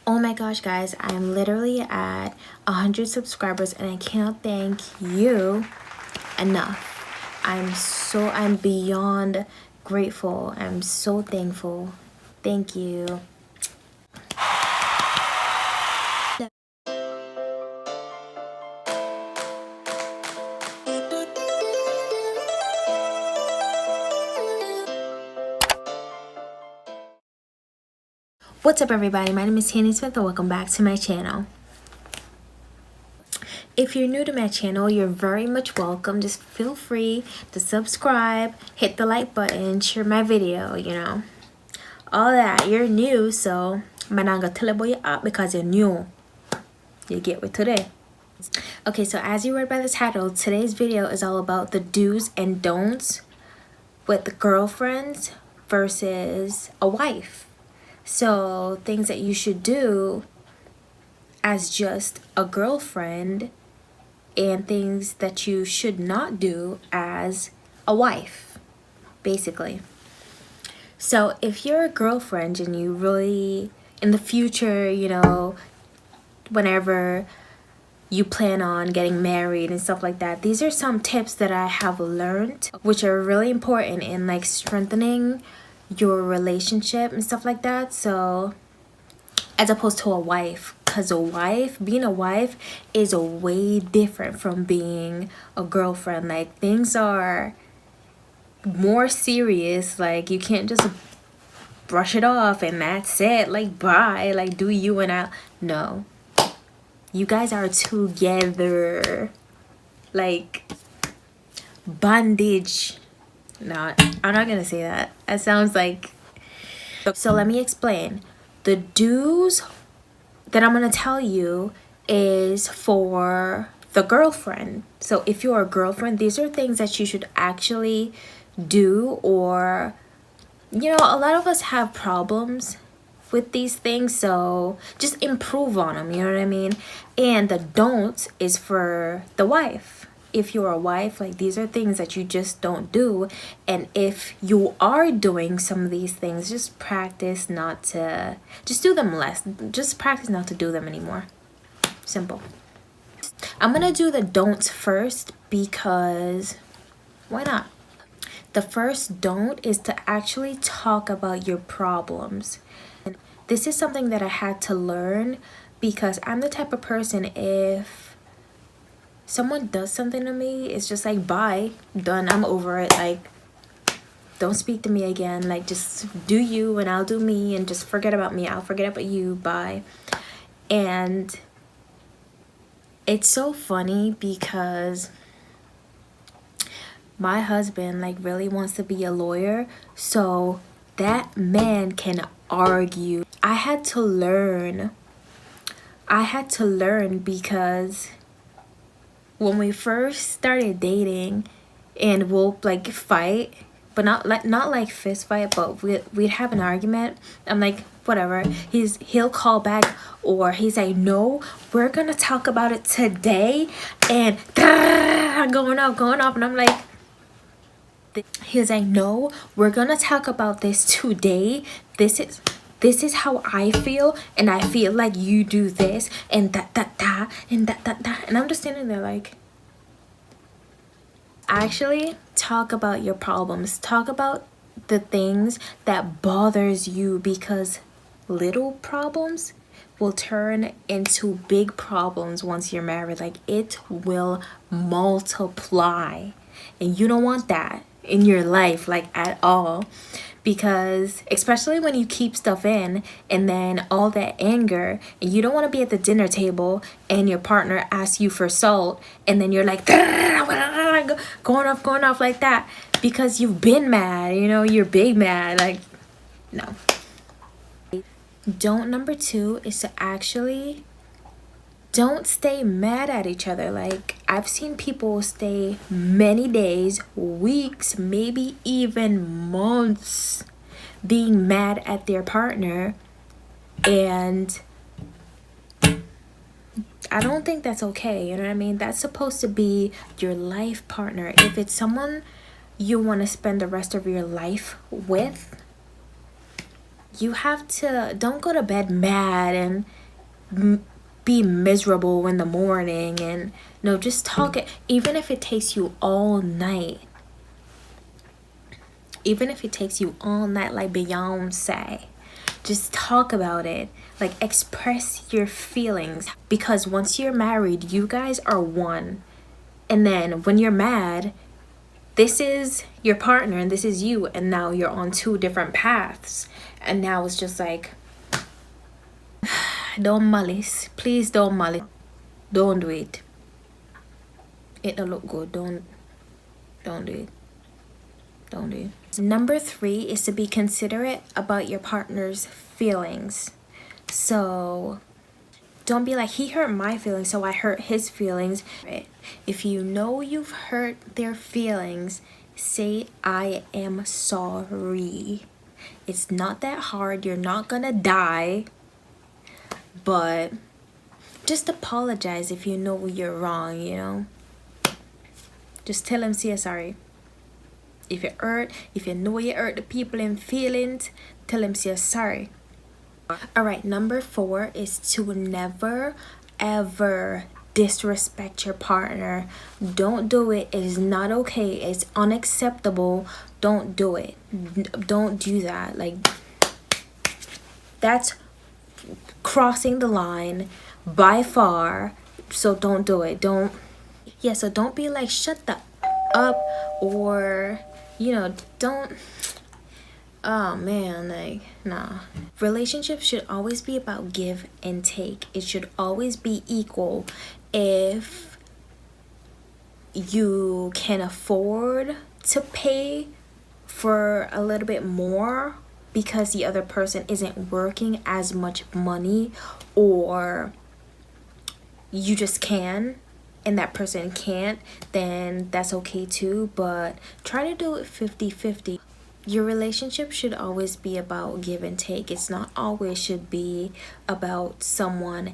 Oh my gosh, guys, I'm literally at 100 subscribers and I cannot thank you enough. I'm beyond grateful. I'm so thankful. Thank you. What's up, everybody? My name is Tanny Smith and welcome back to my channel. If you're new to my channel, you're very much welcome. Just feel free to subscribe, hit the like button, share my video, all that. You're new, so I'm not gonna tell about you up because you're new. You get with today. Okay, so as you read by the title, today's video is all about the do's and don'ts with girlfriends versus a wife. So things that you should do as just a girlfriend and things that you should not do as a wife, basically. So if you're a girlfriend and you really, in the future, whenever you plan on getting married and stuff like that, these are some tips that I have learned which are really important in like strengthening your relationship and stuff like that. So as opposed to a wife, because being a wife is way different from being a girlfriend. Like, things are more serious. Like, you can't just brush it off and that's it. Like, bye. Like, do you and I. No. You guys are together. Like, bondage. No, I'm not gonna say that. That sounds like... So let me explain. The do's that I'm gonna tell you is for the girlfriend. So if you're a girlfriend, these are things that you should actually do. Or, a lot of us have problems with these things, so just improve on them, you know what I mean? And the don'ts is for the wife. If you're a wife, like, these are things that you just don't do. And if you are doing some of these things, just practice not to, just do them less. Just practice not to do them anymore. Simple. I'm gonna do the don'ts first because why not? The first don't is to actually talk about your problems. And this is something that I had to learn because I'm the type of person, if someone does something to me, it's just like, bye, done, I'm over it. Like, don't speak to me again. Like, just do you and I'll do me, and just forget about me, I'll forget about you, bye. And it's so funny because my husband like really wants to be a lawyer, so that man can argue. I had to learn because when we first started dating, and we'll like fight, but not like fist fight, but we'd have an argument. I'm like, whatever. He'll call back, or he's like, no, we're gonna talk about it today, and going off, and I'm like, he's like, no, we're gonna talk about this today. This is how I feel, and I feel like you do this and that and that, and I'm just standing there like, actually talk about your problems. Talk about the things that bothers you, because little problems will turn into big problems once you're married. Like, it will multiply, and you don't want that in your life, like, at all. Because especially when you keep stuff in, and then all that anger, and you don't want to be at the dinner table and your partner asks you for salt, and then you're like going off like that because you've been mad, you're big mad. Like, no. Don't number 2 is to actually don't stay mad at each other. Like, I've seen people stay many days, weeks, maybe even months being mad at their partner, and I don't think that's okay, you know what I mean? That's supposed to be your life partner. If it's someone you want to spend the rest of your life with, You have to, don't go to bed mad and be miserable in the morning. And no, just talk it, even if it takes you all night. Even if it takes you all night, like Beyonce, just talk about it. Like, express your feelings, because once you're married, you guys are one. And then when you're mad, this is your partner and this is you, and now you're on two different paths. And now it's just like, don't malice, please, don't malice, don't do it. It don't look good. Don't do it. Don't do it. Number 3 is to be considerate about your partner's feelings. So don't be like, he hurt my feelings, so I hurt his feelings. If you know you've hurt their feelings, say, I am sorry. It's not that hard. You're not gonna die. But just apologize if you know you're wrong, you know? Just tell him, say you're sorry. If you hurt, if you know you hurt the people in feelings, tell him, say you're sorry. Alright, number 4 is to never ever disrespect your partner. Don't do it. It is not okay. It's unacceptable. Don't do it. Don't do that. Like, that's crossing the line by far. So don't do it. So don't be like, shut the up, or, you know, don't. Oh man, like, nah. Relationships should always be about give and take. It should always be equal. If you can afford to pay for a little bit more because the other person isn't working as much money, or you just can and that person can't, then that's okay too. But try to do it 50-50. Your relationship should always be about give and take. It's not always should be about someone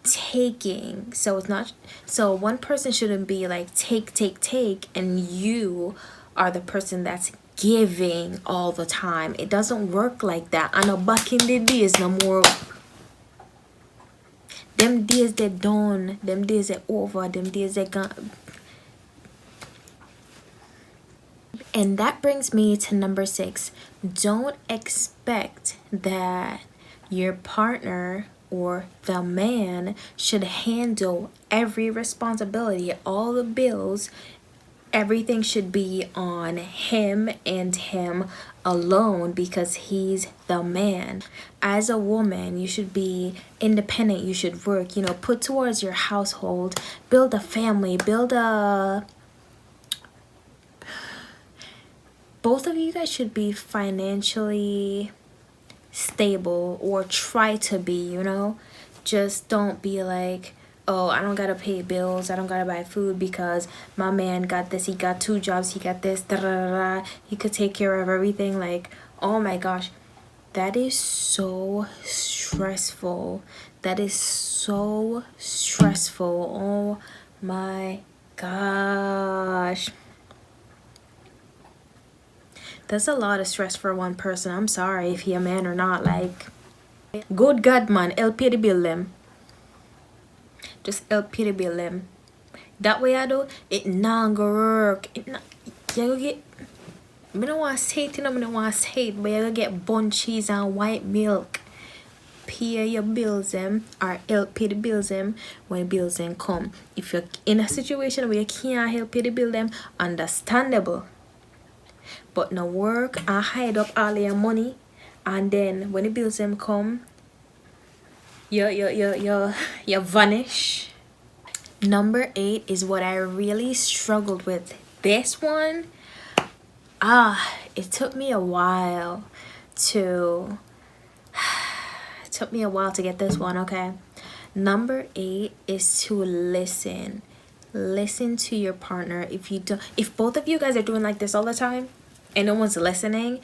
taking. So it's not, so one person shouldn't be like take, and you are the person that's giving all the time. It doesn't work like that. I know back in the days, no more. Them days they done. Them days they over. Them days they gone. And that brings me to number 6. Don't expect that your partner or the man should handle every responsibility, all the bills. Everything should be on him and him alone, because he's the man. As a woman, you should be independent. You should work, you know, put towards your household, build a family, both of you guys should be financially stable, or try to be, you know? Just don't be like, oh, I don't gotta pay bills, I don't gotta buy food because my man got this, he got 2 jobs, he got this, da da da, he could take care of everything. Like, oh my gosh, that is so stressful. That is so stressful. Oh my gosh. That's a lot of stress for one person. I'm sorry if he a man or not. Like, good God, man, help you to bill them. Just help you to bill them. That way I do, it not gonna work. It not, you go get, I don't want to say it, you know, I don't want to say it, but you go get bun cheese and white milk. Pay your bills them, or help pay the bills them when the bills them come. If you're in a situation where you can't help pay the bill them, understandable. But no work and hide up all your money, and then when the bills them come, you vanish. Number 8 is what I really struggled with. This one, it took me a while to get this one, okay? Number 8 is to listen. Listen to your partner. If both of you guys are doing like this all the time and no one's listening,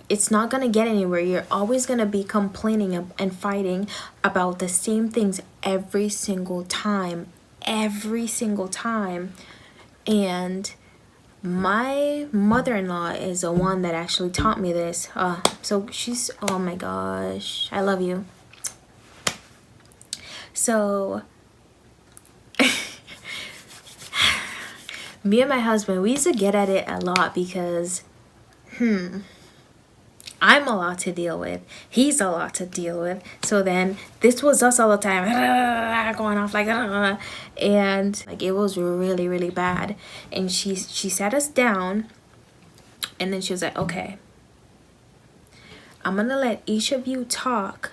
it's not gonna get anywhere. You're always gonna be complaining and fighting about the same things every single time. And my mother-in-law is the one that actually taught me this. So she's, oh my gosh, I love you. So me and my husband, we used to get at it a lot because I'm a lot to deal with. He's a lot to deal with. So then this was us all the time, going off like, and like it was really, really bad. And she sat us down, and then she was like, okay, I'm gonna let each of you talk,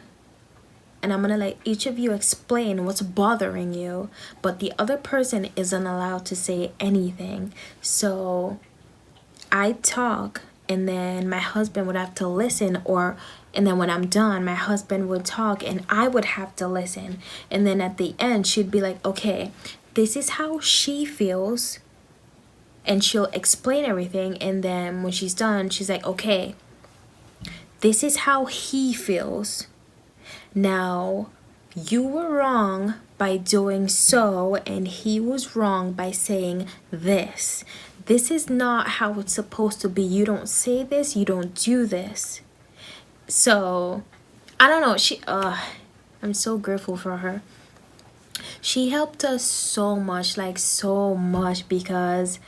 and I'm gonna let each of you explain what's bothering you, but the other person isn't allowed to say anything. So I talk, and then my husband would have to listen, and then when I'm done, my husband would talk and I would have to listen. And then at the end, she'd be like, okay, this is how she feels, and she'll explain everything. And then when she's done, she's like, okay, this is how he feels. Now, you were wrong by doing so, and he was wrong by saying this. This is not how it's supposed to be. You don't say this, you don't do this. So, I don't know. I'm so grateful for her. She helped us so much, like so much, because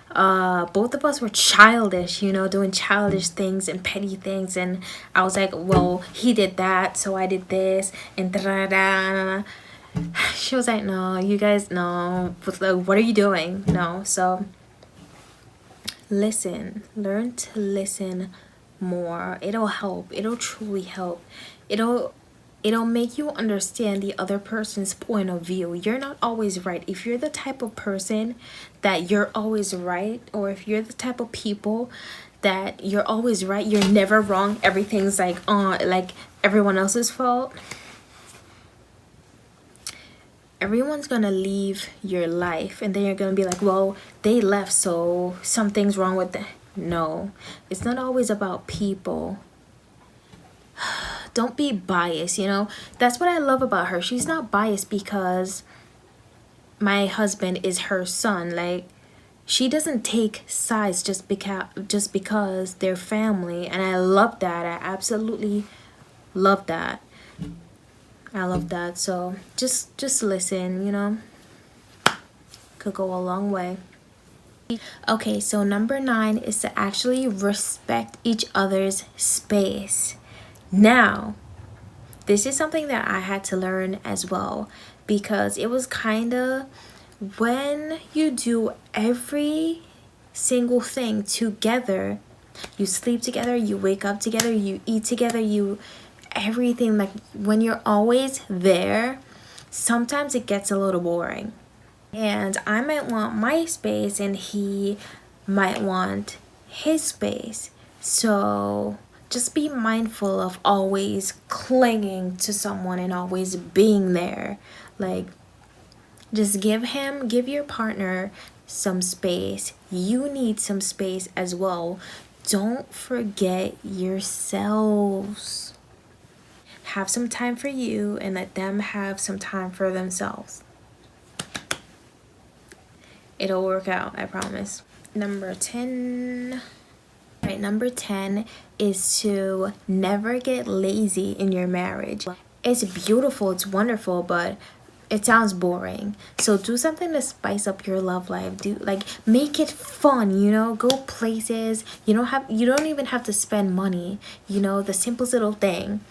both of us were childish, doing childish things and petty things. And I was like, well, he did that, so I did this, and da-da-da. She was like, no, you guys, no, what are you doing? No. So listen, learn to listen more. It'll help. It'll truly help. It'll make you understand the other person's point of view. You're not always right. If you're the type of person that you're always right, or if you're the type of people that you're always right, you're never wrong, everything's like everyone else's fault, everyone's gonna leave your life, and then you're gonna be like, well, they left, so something's wrong with them. No, it's not always about people. Don't be biased, That's what I love about her. She's not biased because my husband is her son. Like, she doesn't take sides just because they're family. And I love that. I absolutely love that. I love that. So just listen, could go a long way. Okay, so number 9 is to actually respect each other's space. Now, this is something that I had to learn as well, because it was kind of, when you do every single thing together, you sleep together, you wake up together, you eat together, everything, like when you're always there, sometimes it gets a little boring. And I might want my space and he might want his space. So just be mindful of always clinging to someone and always being there. Like, just give your partner some space. You need some space as well. Don't forget yourselves. Have some time for you and let them have some time for themselves. It'll work out, I promise. Number 10. Right, number 10 is to never get lazy in your marriage. It's beautiful, it's wonderful, but it sounds boring. So do something to spice up your love life. Make it fun, go places. You don't even have to spend money. The simplest little thing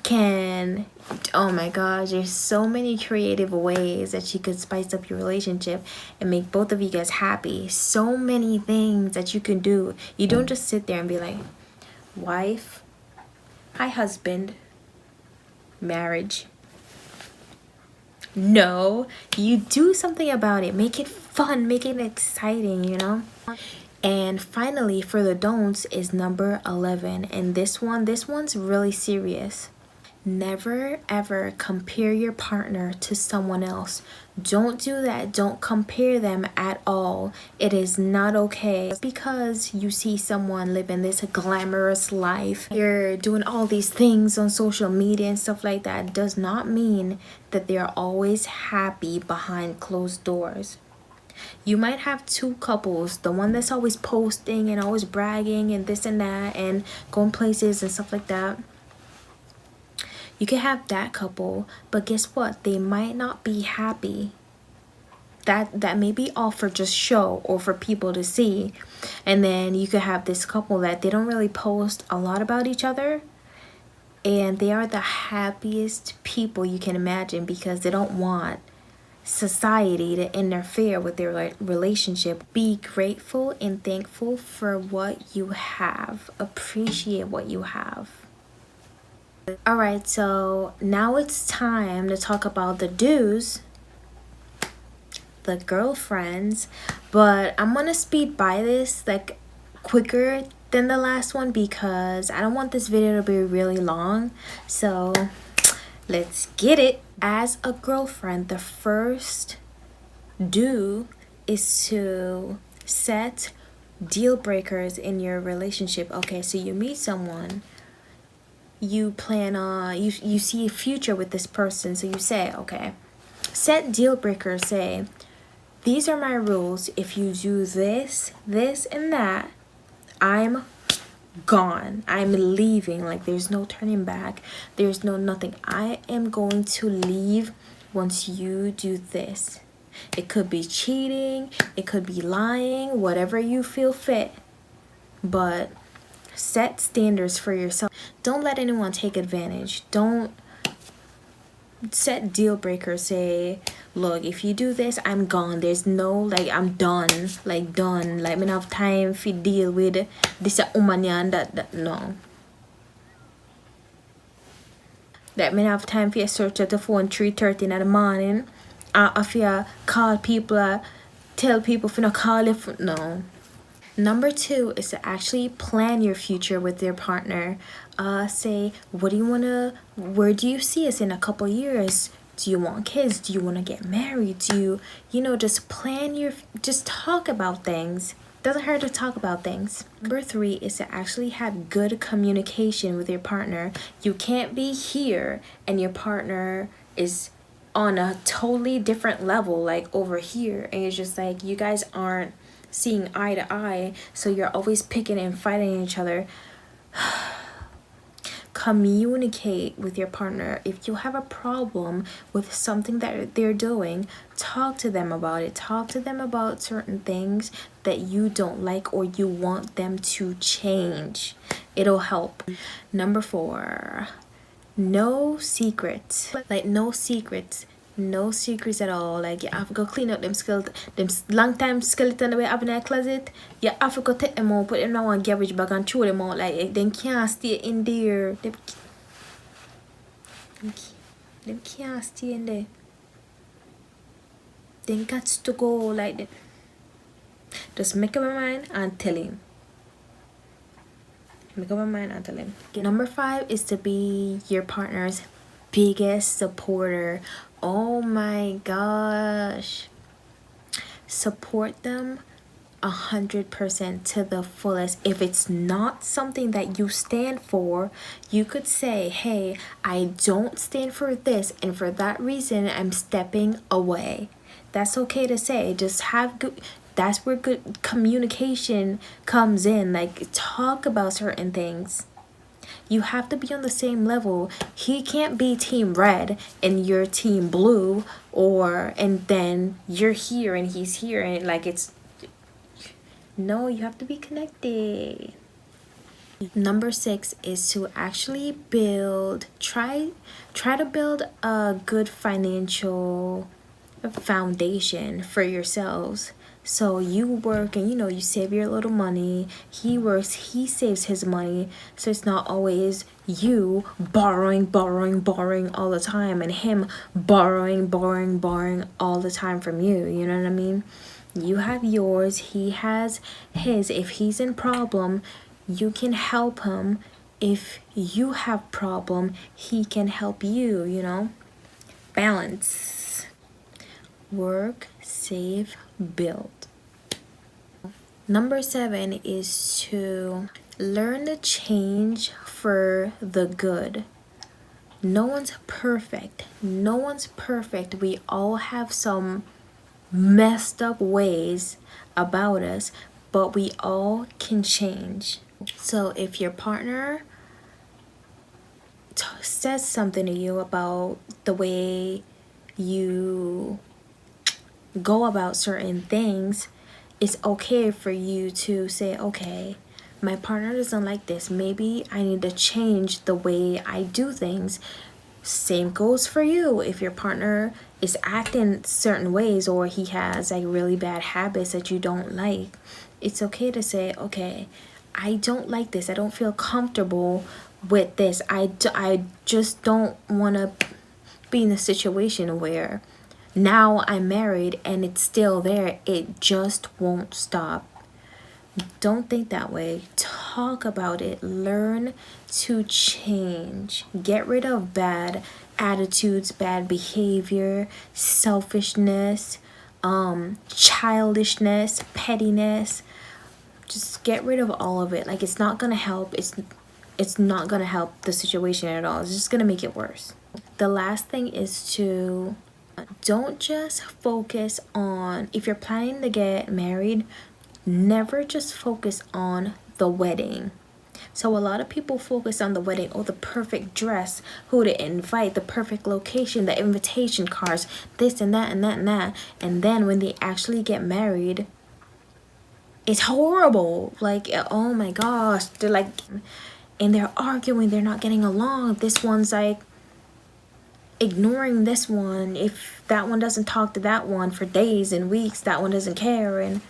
can, oh my gosh, there's so many creative ways that you could spice up your relationship and make both of you guys happy. So many things that you can do. You don't just sit there and be like, wife, hi husband, marriage. No, you do something about it. Make it fun, make it exciting, And finally, for the don'ts is number 11, and this one's really serious. Never ever compare your partner to someone else. Don't do that. Don't compare them at all. It is not okay. Just because you see someone living this glamorous life, you're doing all these things on social media and stuff like that, does not mean that they're always happy behind closed doors. You might have two couples, the one that's always posting and always bragging and this and that and going places and stuff like that. You can have that couple, but guess what? They might not be happy. That may be all for just show or for people to see. And then you could have this couple that they don't really post a lot about each other, and they are the happiest people you can imagine because they don't want society to interfere with their relationship. Be grateful and thankful for what you have. Appreciate what you have. All right, so now it's time to talk about the do's, the girlfriends, but I'm gonna speed by this like quicker than the last one because I don't want this video to be really long. So let's get it. As a girlfriend, the first do is to set deal breakers in your relationship. Okay, so you meet someone, you plan on, you see a future with this person, so you say, okay, set deal breakers. Say, these are my rules. If you do this, this, and that, I'm gone. I'm leaving. Like, there's no turning back. There's no nothing. I am going to leave once you do this. It could be cheating. It could be lying. Whatever you feel fit. But set standards for yourself. Don't let anyone take advantage. Don't set deal breakers. Say, look, if you do this, I'm gone. There's no, like, I'm done. Like, done. Like, I don't have time to deal with this woman and that. No. That I don't have time for you search at the phone 3:30 in the morning. If you call people, tell people if you not call if no. Number 2 is to actually plan your future with your partner. Say, what do you want to, where do you see us in a couple years? Do you want kids? Do you want to get married? Do you, just plan just talk about things. Doesn't hurt to talk about things. Number 3 is to actually have good communication with your partner. You can't be here and your partner is on a totally different level, like over here, and it's just like you guys aren't seeing eye to eye, so you're always picking and fighting each other. Communicate with your partner. If you have a problem with something that they're doing, talk to them about it. Talk to them about certain things that you don't like or you want them to change. It'll help. Number 4, no secrets. Like, no secrets. No secrets at all. Like, you have to go clean up them long time skeleton that we have in our closet. You have to go take them out, put them in one garbage bag and throw them out. Like, they can't stay in there. They can't stay in there. They got to go like that. Just make up your mind and tell him. Make up your mind and tell him. Number 5 is to be your partner's biggest supporter. Oh my gosh. Support them 100% to the fullest. If it's not something that you stand for, you could say, hey, I don't stand for this, and for that reason I'm stepping away. That's okay to say. Just have good, that's where good communication comes in. Like, talk about certain things. You have to be on the same level. He can't be team red and you're team blue, and then you're here and he's here, and like, it's no, you have to be connected. Number 6 is to actually try to build a good financial foundation for yourselves. So you work and you save your little money. He works, he saves his money. So it's not always you borrowing all the time and him borrowing all the time from you. You know what I mean? You have yours, he has his. If he's in problem, you can help him. If you have problem, he can help you, Balance. Work, save, build. Number 7 is to learn to change for the good. No one's perfect. We all have some messed up ways about us, but we all can change. So if your partner says something to you about the way you go about certain things, it's okay for you to say, okay, my partner doesn't like this. Maybe I need to change the way I do things. Same goes for you. If your partner is acting certain ways or he has like really bad habits that you don't like, it's okay to say, okay, I don't like this. I don't feel comfortable with this. I just don't want to be in a situation where now I'm married and it's still there. It just won't stop. Don't think that way. Talk about it. Learn to change. Get rid of bad attitudes, bad behavior, selfishness, childishness, pettiness. Just get rid of all of it. Like, it's not gonna help. It's not gonna help the situation at all. It's just gonna make it worse. The last thing is to don't just focus on, if you're planning to get married, never just focus on the wedding. So a lot of people focus on the wedding, oh, the perfect dress, who to invite, the perfect location, the invitation cards, this and that and that and that. And then when they actually get married, it's horrible. Like, oh my gosh, they're like, and they're arguing, they're not getting along. This one's like ignoring this one. If that one doesn't talk to that one for days and weeks, that one doesn't care. And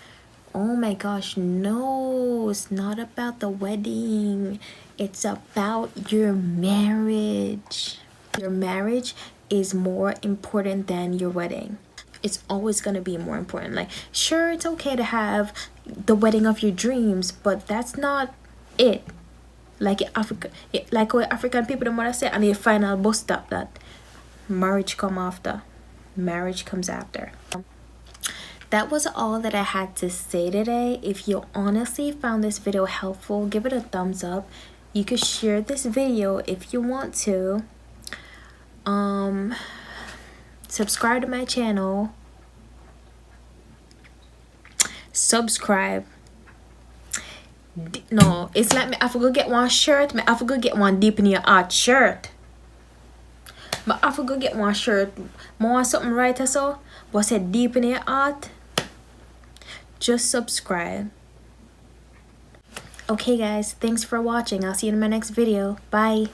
oh my gosh, no, it's not about the wedding. It's about your marriage. Your marriage is more important than your wedding. It's always going to be more important. Like, sure, it's okay to have the wedding of your dreams, but that's not it. Like Africa, like what African people don't want to say, and the final bus stop that marriage come after. Marriage comes after. That was all that I had to say today. If you honestly found this video helpful, give it a thumbs up. You could share this video if you want to. Subscribe to my channel. Subscribe. No, it's like me I forgot get one shirt. Me I forgot get one deep in your heart shirt. Me I forgot get one shirt. Me want something right or so, but say deep in your heart. Just subscribe. Okay guys, thanks for watching. I'll see you in my next video. Bye.